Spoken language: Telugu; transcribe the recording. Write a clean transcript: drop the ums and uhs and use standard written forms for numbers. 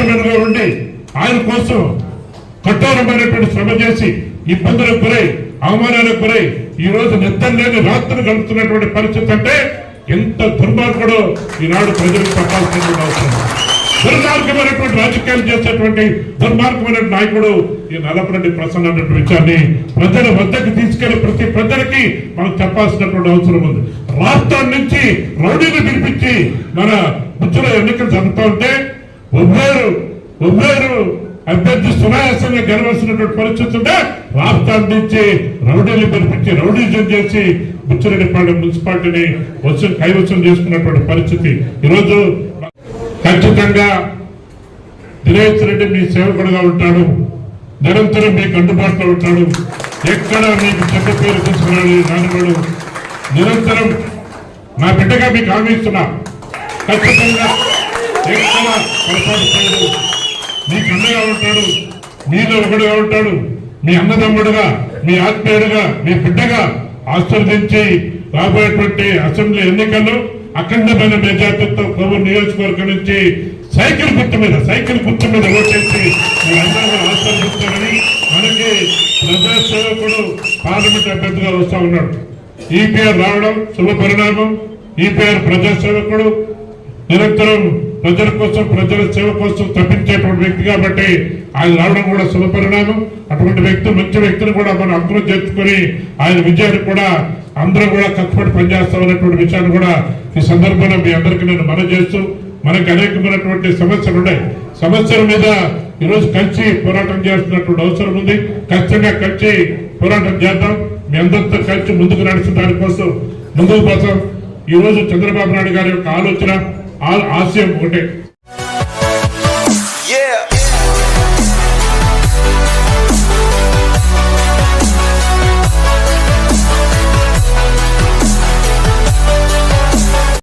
చైర్మన్ గా ఉండి ఆయన కోసం కఠోరమైనటువంటి శ్రమ చేసి ఇబ్బందులకు గురై అవమానాలకు గురై ఈ రోజు నిద్రలేని రాత్రులు గడుపుతున్నటువంటి పరిస్థితి అంటే ఎంత దుర్మార్గుడో ఈనాడు ప్రజలకు చెప్పాల్సిన అవసరం. దుర్మార్గమైనటువంటి రాజకీయాలు చేసేటువంటి దుర్మార్గమైన నాయకుడు ఈ నల్లపరెడ్డి ప్రసన్న అన్నటువంటి విషయాన్ని ప్రజల వద్దకు తీసుకెళ్లి ప్రతి ప్రజలకి మనం చెప్పాల్సినటువంటి అవసరం ఉంది. రాష్ట్రం నుంచి రౌడీలు పిలిపించి మన బుచ్చులో ఎన్నికలు జరుగుతూ ఉంటే ఉభయరు అభ్యర్థి సునాయాసంగా గెలవలసినటువంటి పరిస్థితి ఉంటే రాష్ట్రం నుంచి రౌడీలు పిలిపించి రౌడీజం చేసి బుచ్చిరెడ్డిపాలెం మున్సిపాలిటీని కైవసం చేసుకున్నటువంటి పరిస్థితి. ఈరోజు ఖచ్చితంగా దినేష్ రెడ్డి మీ సేవకుడుగా ఉంటాడు, నిరంతరం మీకు అందుబాటులో ఉంటాడు, ఎక్కడ మీకు చెడ్డ పేరు తీసుకురాడు రానివాడు. నిరంతరం నా బిడ్డగా మీకు హామీ ఇస్తున్నా, ఖచ్చితంగా ఎక్కడ పొరపాటు చేయడు, మీకు అండగా ఉంటాడు, మీలో ఒకడుగా ఉంటాడు, మీ అన్నదమ్ముడుగా, మీ ఆత్మీయుడుగా, మీ బిడ్డగా ఆశీర్వదించి రాబోయేటువంటి అసెంబ్లీ ఎన్నికల్లో అఖండమైన మెజార్టీతో కోవూరు నియోజకవర్గం నుంచి సైకిల్ గుర్తు మీద ఓటేసి మీరందరూ ఆశీర్వదిస్తారని మనకి ప్రజాసేవకుడు పార్లమెంట్ అభ్యర్థిగా వస్తా ఉన్నాడు. ఈపీఆర్ రావడం శుభ పరిణామం. ఈపీఆర్ ప్రజాసేవకుడు నిరంతరం ప్రజల కోసం ప్రజల సేవ కోసం తప్పించేటువంటి వ్యక్తి కాబట్టి ఆయన రావడం కూడా శుభ పరిణామం. అటువంటి వ్యక్తి మంచి వ్యక్తిని కూడా మనం అందరూ చేర్చుకొని ఆయన విజయాన్ని కూడా అందరూ కూడా కష్టపడి పనిచేస్తామన్నటువంటి విషయాన్ని కూడా ఈ సందర్భంలో మీ అందరికీ నేను మనవి చేస్తూ, మనకు అనేకమైనటువంటి సమస్యలు ఉన్నాయి. సమస్యల మీద ఈరోజు కలిసి పోరాటం చేస్తున్నటువంటి అవసరం ఉంది. ఖచ్చితంగా కలిసి పోరాటం చేద్దాం. మీ అందరితో కలిసి ముందుకు నడిచిన దానికోసం ముందుకు కోసం ఈరోజు చంద్రబాబు నాయుడు గారి యొక్క ఆలోచన ఆశయం ఒకటే,